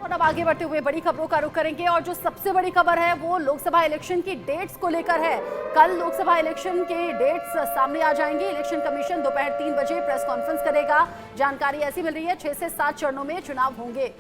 और अब आगे बढ़ते हुए बड़ी खबरों का रुख करेंगे और जो सबसे बड़ी खबर है वो लोकसभा इलेक्शन की डेट्स को लेकर है। कल लोकसभा इलेक्शन के डेट्स सामने आ जाएंगे। इलेक्शन कमीशन दोपहर 3 बजे प्रेस कॉन्फ्रेंस करेगा। जानकारी ऐसी मिल रही है 6 से 7 चरणों में चुनाव होंगे।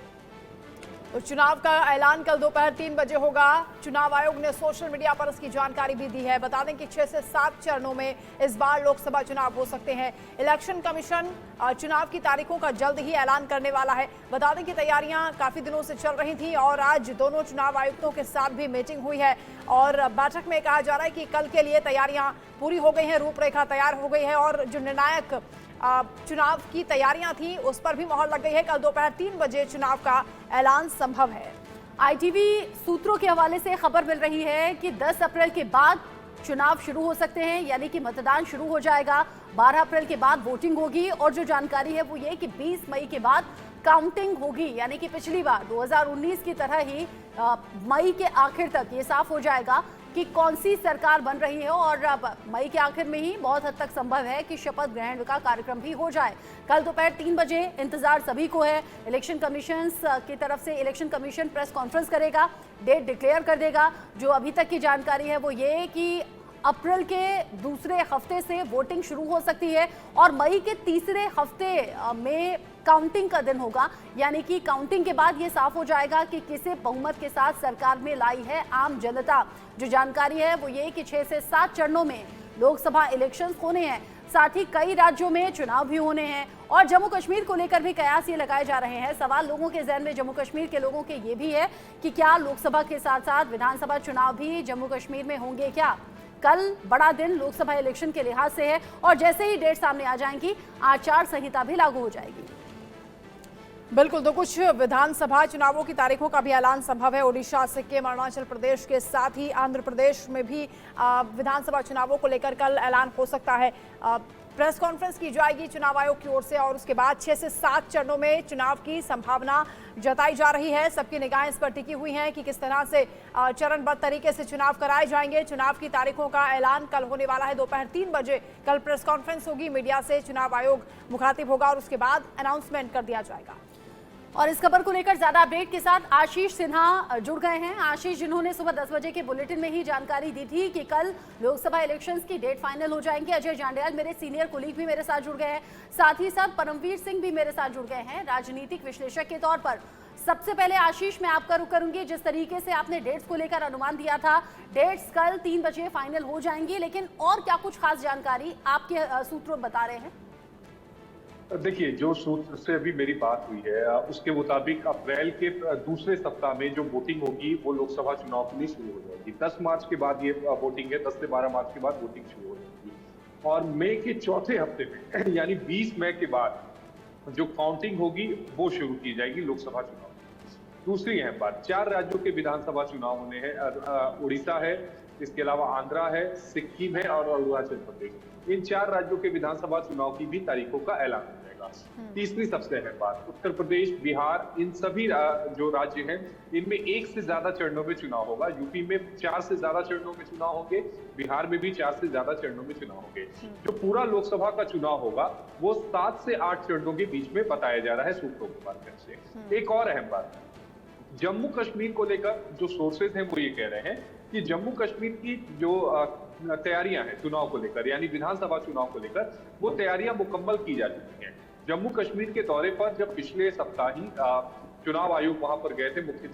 तो चुनाव का ऐलान कल दोपहर 3 बजे होगा। चुनाव आयोग ने सोशल मीडिया पर इसकी जानकारी भी दी है। बता दें कि 6 से 7 चरणों में इस बार लोकसभा चुनाव हो सकते हैं। इलेक्शन कमीशन चुनाव की तारीखों का जल्द ही ऐलान करने वाला है। बता दें कि तैयारियां काफी दिनों से चल रही थी और आज दोनों चुनाव आयुक्तों के साथ भी मीटिंग हुई है और बैठक में कहा जा रहा है कि कल के लिए तैयारियां पूरी हो गई हैं, रूपरेखा तैयार हो गई है और जो निर्णायक चुनाव की तैयारियां थी उस पर भी मोहर लग गई है। कल दोपहर 3 बजे चुनाव का ऐलान संभव है। आईटीवी सूत्रों के हवाले से खबर मिल रही है कि 10 अप्रैल के बाद चुनाव शुरू हो सकते हैं, यानी कि मतदान शुरू हो जाएगा। 12 अप्रैल के बाद वोटिंग होगी और जो जानकारी है वो ये कि 20 मई के बाद काउंटिंग होगी, यानी कि पिछली बार 2019 की तरह ही मई के आखिर तक ये साफ हो जाएगा कि कौन सी सरकार बन रही है और अब मई के आखिर में ही बहुत हद तक संभव है कि शपथ ग्रहण का कार्यक्रम भी हो जाए। कल दोपहर 3 बजे इंतजार सभी को है। इलेक्शन कमीशन की तरफ से इलेक्शन कमीशन प्रेस कॉन्फ्रेंस करेगा, डेट डिक्लेयर कर देगा। जो अभी तक की जानकारी है वो ये कि अप्रैल के दूसरे हफ्ते से वोटिंग शुरू हो सकती है और मई के तीसरे हफ्ते में काउंटिंग का दिन होगा, यानी कि काउंटिंग के बाद ये साफ हो जाएगा कि किसे बहुमत के साथ सरकार में लाई है आम जनता। जो जानकारी है वो ये कि 6 से 7 चरणों में लोकसभा इलेक्शन होने हैं, साथ ही कई राज्यों में चुनाव भी होने हैं और जम्मू कश्मीर को लेकर भी कयास ये लगाए जा रहे हैं। सवाल लोगों के जहन में जम्मू कश्मीर के लोगों के ये भी है कि क्या लोकसभा के साथ साथ विधानसभा चुनाव भी जम्मू कश्मीर में होंगे क्या। कल बड़ा दिन लोकसभा इलेक्शन के लिहाज से है और जैसे ही डेट सामने आ जाएंगी आचार संहिता भी लागू हो जाएगी। बिल्कुल, तो कुछ विधानसभा चुनावों की तारीखों का भी ऐलान संभव है। ओडिशा, सिक्किम, अरुणाचल प्रदेश के साथ ही आंध्र प्रदेश में भी विधानसभा चुनावों को लेकर कल ऐलान हो सकता है। प्रेस कॉन्फ्रेंस की जाएगी चुनाव आयोग की ओर से और उसके बाद 6 से 7 चरणों में चुनाव की संभावना जताई जा रही है। सबकी निगाहें इस पर टिकी हुई हैं कि किस तरह से चरणबद्ध तरीके से चुनाव कराए जाएंगे। चुनाव की तारीखों का ऐलान कल होने वाला है। दोपहर 3 बजे कल प्रेस कॉन्फ्रेंस होगी, मीडिया से चुनाव आयोग मुखातिब होगा और उसके बाद अनाउंसमेंट कर दिया जाएगा। और इस खबर को लेकर ज्यादा अपडेट के साथ आशीष सिन्हा जुड़ गए हैं। आशीष, जिन्होंने सुबह 10 बजे के बुलेटिन में ही जानकारी दी थी कि कल लोकसभा इलेक्शंस की डेट फाइनल हो जाएंगी। अजय जांडियाल मेरे सीनियर कोलीग भी मेरे साथ जुड़ गए हैं, साथ ही साथ परमवीर सिंह भी मेरे साथ जुड़ गए हैं राजनीतिक विश्लेषक के तौर पर। सबसे पहले आशीष, मैं आपका रुख करूंगी। जिस तरीके से आपने डेट्स को लेकर अनुमान दिया था, डेट्स कल 3 बजे फाइनल हो जाएंगी, लेकिन और क्या कुछ खास जानकारी आपके सूत्रों बता रहे हैं? देखिए, जो सूत्र से अभी मेरी बात हुई है उसके मुताबिक अप्रैल के दूसरे सप्ताह में जो वोटिंग होगी वो लोकसभा चुनाव के लिए शुरू हो जाएगी। 10 मार्च के बाद ये वोटिंग है, 10 से 12 मार्च के बाद वोटिंग शुरू हो जाएगी और मई के चौथे हफ्ते में यानी 20 मई के बाद जो काउंटिंग होगी वो शुरू की जाएगी लोकसभा चुनाव। दूसरी अहम बात, 4 राज्यों के विधानसभा चुनाव होने हैं। उड़ीसा है, इसके अलावा आंध्रा है, सिक्किम है और अरुणाचल प्रदेश। इन 4 राज्यों के विधानसभा चुनाव की भी तारीखों का ऐलान हो जाएगा। तीसरी सबसे अहम बात, उत्तर प्रदेश, बिहार, इन सभी जो राज्य हैं इनमें 1 से ज्यादा चरणों में चुनाव होगा। यूपी में 4 से ज्यादा चरणों में चुनाव होंगे, बिहार में भी 4 से ज्यादा चरणों में चुनाव होंगे। जो पूरा लोकसभा का चुनाव होगा वो 7 से 8 चरणों के बीच में बताया जा रहा है सूत्रों के माध्यम से। एक और अहम बात, जम्मू कश्मीर को लेकर जो सोर्सेज हैं वो ये कह रहे हैं कि जम्मू कश्मीर की जो तैयारियां हैं चुनाव को लेकर, यानी विधानसभा चुनाव को लेकर, वो तैयारियां मुकम्मल की जा चुकी हैं। जम्मू कश्मीर के दौरे पर जब पिछले सप्ताह ही चुनाव आयोग वहां पर गए थे, मुख्य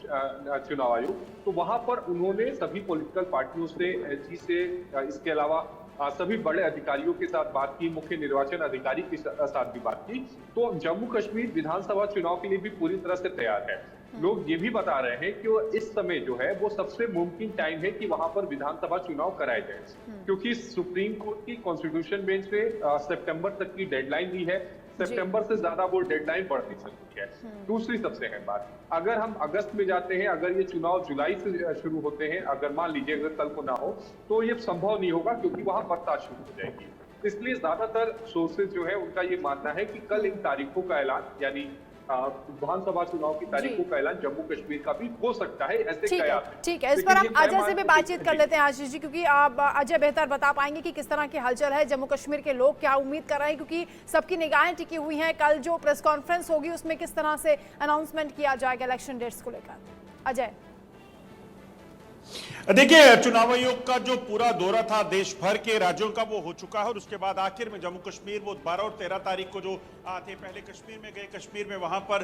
चुनाव आयोग, तो वहां पर उन्होंने सभी पॉलिटिकल पार्टियों से, एसजी से, इसके अलावा सभी बड़े अधिकारियों के साथ बात की, मुख्य निर्वाचन अधिकारी के साथ भी बात की। तो जम्मू कश्मीर विधानसभा चुनाव के लिए भी पूरी तरह से तैयार है। लोग ये भी बता रहे हैं कि वो इस समय जो है वो सबसे मुमकिन टाइम है कि वहां पर विधानसभा चुनाव कराए जाए, क्योंकि सुप्रीम कोर्ट की कॉन्स्टिट्यूशन बेंच पे सितंबर तक की डेडलाइन दी है। सितंबर से ज्यादा वो डेडलाइन बढ़ नहीं सकती है। दूसरी सबसे अहम बात, अगर हम अगस्त में जाते हैं, अगर ये चुनाव जुलाई से शुरू होते हैं, अगर मान लीजिए अगर कल को ना हो तो ये संभव नहीं होगा, क्योंकि वहां बरसात शुरू हो जाएगी। इसलिए ज्यादातर सोर्सेज जो है उनका ये मानना है कि कल इन तारीखों का ऐलान, यानी विधानसभा चुनाव की तारीखों का ऐलान जम्मू कश्मीर का भी हो सकता है, ऐसे कयास हैं। ठीक है, इस पर हम अजय से भी बातचीत कर लेते हैं आशीष जी, क्योंकि आप अजय बेहतर बता पाएंगे कि किस तरह की हलचल है, जम्मू कश्मीर के लोग क्या उम्मीद कर रहे हैं, क्योंकि सबकी निगाहें टिकी हुई हैं। कल जो प्रेस कॉन्फ्रेंस होगी उसमें किस तरह से अनाउंसमेंट किया जाएगा इलेक्शन डेट्स को लेकर। अजय। देखिए, चुनाव आयोग का जो पूरा दौरा था देश भर के राज्यों का वो हो चुका है और उसके बाद आखिर में जम्मू कश्मीर वो 12 और 13 तारीख को जो थे पहले कश्मीर में गए। कश्मीर में वहां पर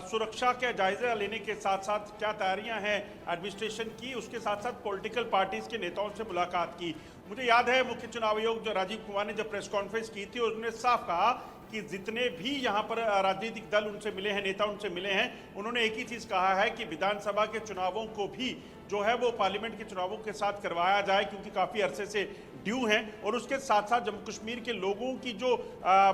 सुरक्षा के जायजा लेने के साथ साथ क्या तैयारियां हैं एडमिनिस्ट्रेशन की, उसके साथ साथ पॉलिटिकल पार्टीज के नेताओं से मुलाकात की। मुझे याद है मुख्य चुनाव आयोग जो राजीव कुमार ने जब प्रेस कॉन्फ्रेंस की थी उन्होंने साफ कहा कि जितने भी यहाँ पर राजनीतिक दल उनसे मिले हैं, नेता उनसे मिले हैं, उन्होंने एक ही चीज कहा है कि विधानसभा के चुनावों को भी जो है वो पार्लियामेंट के चुनावों के साथ करवाया जाए, क्योंकि काफी अरसे से ड्यू हैं। और उसके साथ साथ जम्मू कश्मीर के लोगों की जो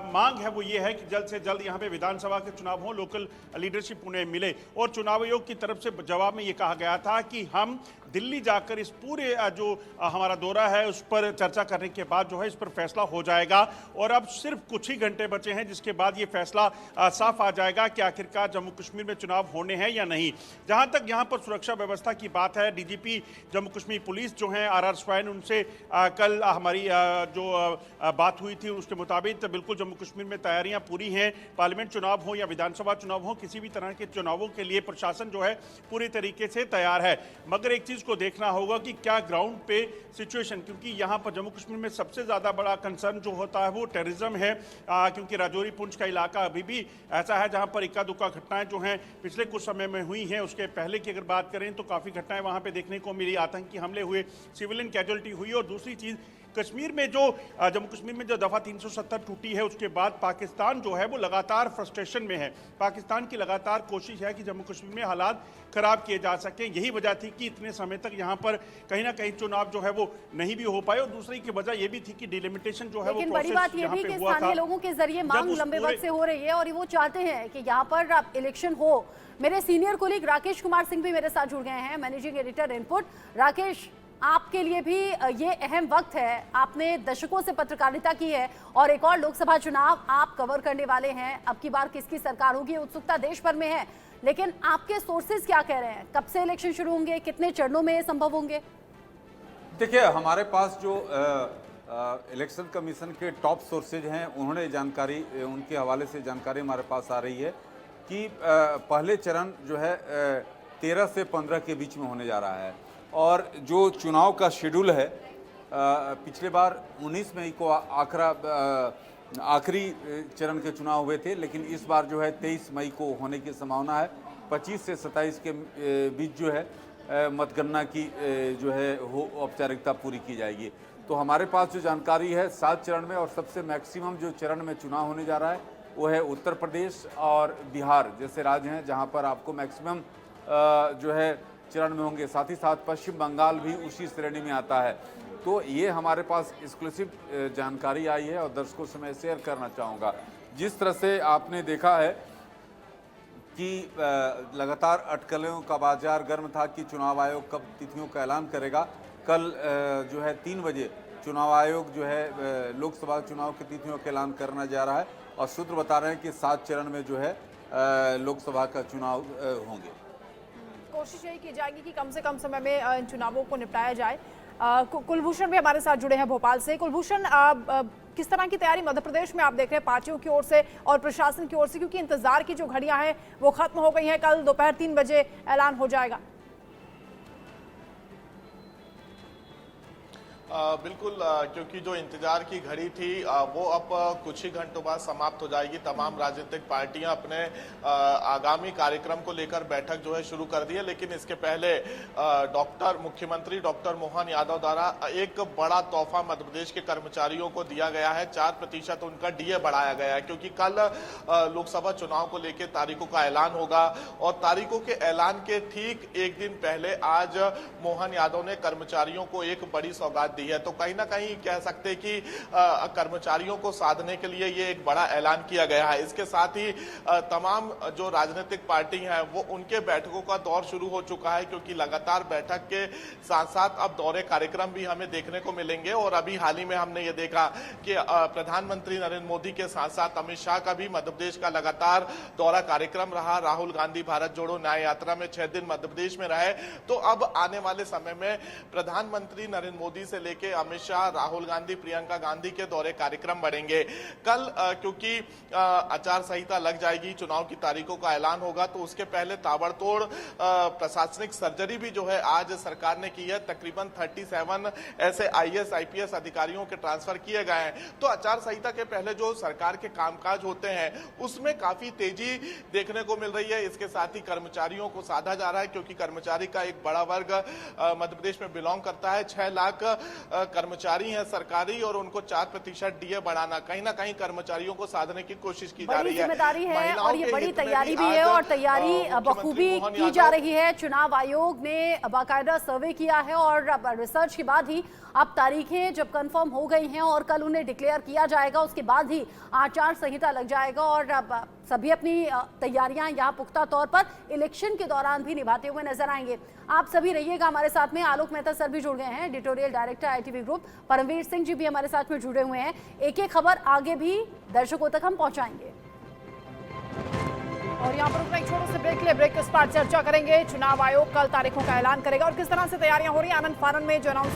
मांग है वो ये है कि जल्द से जल्द यहाँ पे विधानसभा के चुनाव हों, लोकल लीडरशिप उन्हें मिले। और चुनाव आयोग की तरफ से जवाब में ये कहा गया था कि हम दिल्ली जाकर इस पूरे जो हमारा दौरा है उस पर चर्चा करने के बाद जो है इस पर फैसला हो जाएगा। और अब सिर्फ कुछ ही घंटे बचे हैं जिसके बाद ये फैसला साफ आ जाएगा कि आखिरकार जम्मू कश्मीर में चुनाव होने हैं या नहीं। जहां तक यहाँ पर सुरक्षा व्यवस्था की बात है, डीजीपी जम्मू कश्मीर पुलिस जो हैं आर स्वाइन, उनसे कल हमारी जो बात हुई थी उसके मुताबिक बिल्कुल जम्मू कश्मीर में तैयारियां पूरी हैं। पार्लियामेंट चुनाव हो या विधानसभा चुनाव हो, किसी भी तरह के चुनावों के लिए प्रशासन जो है पूरी तरीके से तैयार है। मगर एक चीज को देखना होगा कि क्या ग्राउंड पे सिचुएशन, क्योंकि यहां पर जम्मू कश्मीर में सबसे ज्यादा बड़ा कंसर्न जो होता है वो टेररिज्म है, क्योंकि राजौरी पुंछ का इलाका अभी भी ऐसा है जहां पर इक्का दुक्का घटनाएं जो हैं पिछले कुछ समय में हुई हैं। उसके पहले की अगर बात करें तो काफी घटनाएं वहां पे देखने को मिली, आतंकी हमले हुए, सिविलियन कैजुअलिटी हुई। और दूसरी चीज कश्मीर में जो जम्मू कश्मीर में जो दफा 370 टूटी है उसके बाद पाकिस्तान जो है वो लगातार फ्रस्ट्रेशन में है। पाकिस्तान की लगातार कोशिश है कि जम्मू कश्मीर में हालात खराब किए जा सके। यही वजह थी कि इतने समय तक यहाँ पर कहीं ना कहीं चुनाव जो है वो नहीं भी हो पाए। और दूसरी की वजह ये भी थी कि डिलिमिटेशन जो है वो लेकिन बड़ी बात ये भी कि स्थानीय लोगों के जरिए मांग लंबे वक्त से हो रही है और वो चाहते हैं कि यहाँ पर इलेक्शन हो। मेरे सीनियर कोलीग राकेश कुमार सिंह भी मेरे साथ जुड़ गए हैं, मैनेजिंग एडिटर इनपुट। राकेश, आपके लिए भी ये अहम वक्त है, आपने दशकों से पत्रकारिता की है और एक और लोकसभा चुनाव आप कवर करने वाले हैं। अब की बार किसकी सरकार होगी, उत्सुकता देश भर में है, लेकिन आपके सोर्सेज क्या कह रहे हैं, कब से इलेक्शन शुरू होंगे, कितने चरणों में ये संभव होंगे? देखिए, हमारे पास जो इलेक्शन कमीशन के टॉप सोर्सेज हैं उन्होंने जानकारी, उनके हवाले से जानकारी हमारे पास आ रही है कि पहले चरण जो है 13 से 15 के बीच में होने जा रहा है। और जो चुनाव का शेड्यूल है, पिछले बार 19 मई को आखिरी चरण के चुनाव हुए थे, लेकिन इस बार जो है 23 मई को होने की संभावना है। 25 से 27 के बीच जो है मतगणना की जो है औपचारिकता पूरी की जाएगी। तो हमारे पास जो जानकारी है 7 चरण में, और सबसे मैक्सिमम जो चरण में चुनाव होने जा रहा है वो है उत्तर प्रदेश और बिहार जैसे राज्य हैं जहां पर आपको मैक्सिमम जो है चरण में होंगे। साथ ही साथ पश्चिम बंगाल भी उसी श्रेणी में आता है। तो ये हमारे पास एक्सक्लूसिव जानकारी आई है और दर्शकों से मैं शेयर करना चाहूँगा। जिस तरह से आपने देखा है कि लगातार अटकलों का बाजार गर्म था कि चुनाव आयोग कब तिथियों का ऐलान करेगा। कल जो है 3 बजे चुनाव आयोग जो है लोकसभा चुनाव की तिथियों का ऐलान करना जा रहा है और सूत्र बता रहे हैं कि 7 चरण में जो है लोकसभा का चुनाव होंगे। कोशिश यही की जाएगी कि कम से कम समय में इन चुनावों को निपटाया जाए। कुलभूषण भी हमारे साथ जुड़े हैं भोपाल से। कुलभूषण, किस तरह की तैयारी मध्य प्रदेश में आप देख रहे हैं पार्टियों की ओर से और प्रशासन की ओर से, क्योंकि इंतजार की जो घड़ियां हैं वो खत्म हो गई हैं, कल दोपहर 3 बजे ऐलान हो जाएगा। बिल्कुल, क्योंकि जो इंतजार की घड़ी थी वो अब कुछ ही घंटों बाद समाप्त हो जाएगी। तमाम राजनीतिक पार्टियां अपने आगामी कार्यक्रम को लेकर बैठक जो है शुरू कर दी है, लेकिन इसके पहले मुख्यमंत्री डॉक्टर मोहन यादव द्वारा एक बड़ा तोहफा मध्य प्रदेश के कर्मचारियों को दिया गया है। 4% उनका डीए बढ़ाया गया है, क्योंकि कल लोकसभा चुनाव को लेकर तारीखों का ऐलान होगा और तारीखों के ऐलान के ठीक एक दिन पहले आज मोहन यादव ने कर्मचारियों को एक बड़ी सौगात जाती है। तो कहीं ना कहीं कह सकते हैं कि कर्मचारियों को साधने के लिए ये एक बड़ा ऐलान किया गया है। इसके साथ ही तमाम जो राजनीतिक पार्टी हैं वो उनके बैठकों का दौर शुरू हो चुका है, क्योंकि लगातार बैठक के साथ साथ अब दौरे कार्यक्रम भी हमें देखने को मिलेंगे। और अभी हाल ही में हमने ये देखा कि प्रधानमंत्री नरेंद्र मोदी के साथ साथ अमित शाह का भी मध्य प्रदेश का लगातार दौरा कार्यक्रम रहा। राहुल गांधी भारत जोड़ो न्याय यात्रा में 6 दिन मध्य प्रदेश में रहे। तो अब आने वाले समय में प्रधानमंत्री नरेंद्र मोदी से लेके अमित शाह, राहुल गांधी, प्रियंका गांधी के दौरे कार्यक्रम बढ़ेंगे। कल क्योंकि आचार संहिता लग जाएगी, चुनाव की तारीखों का ऐलान होगा, तो उसके पहले ताबड़तोड़ प्रशासनिक सर्जरी भी जो है आज सरकार ने की है। तकरीबन 37 ऐसे IAS IPS अधिकारियों के ट्रांसफर किए गए हैं। तो आचार संहिता के पहले जो सरकार के कामकाज होते हैं उसमें काफी तेजी देखने को मिल रही है। इसके साथ ही कर्मचारियों को साधा जा रहा है, क्योंकि कर्मचारी का एक बड़ा वर्ग मध्य प्रदेश में बिलोंग करता है। 6 लाख कर्मचारी हैं सरकारी, और उनको 4% DA बढ़ाना, कहीं ना कहीं कर्मचारियों को साधने की कोशिश की जा रही है। जिम्मेदारी है और ये बड़ी तैयारी भी है, और तैयारी बखूबी की जा रही है। चुनाव आयोग ने बाकायदा सर्वे किया है और रिसर्च के बाद ही अब तारीखें जब कंफर्म हो गई हैं और कल उन्हें डिक्लेयर किया जाएगा, उसके बाद ही आचार संहिता लग जाएगा। और अब सभी अपनी तैयारियां यहाँ पुख्ता तौर पर इलेक्शन के दौरान भी निभाते हुए नजर आएंगे। आप सभी रहिएगा हमारे साथ में। आलोक मेहता सर भी जुड़ गए हैं, editorial director ITV group. Paramvir Singh ji भी हमारे साथ में जुड़े हुए हैं। एक एक खबर आगे भी दर्शकों तक हम पहुंचाएंगे। और यहाँ पर रुकना एक छोटे से ब्रेक के लिए, ब्रेक के इस पर चर्चा करेंगे। चुनाव आयोग कल तारीखों का ऐलान करेगा और किस तरह से तैयारियां हो रही हैं। आनंद फानन में जो अनाउंस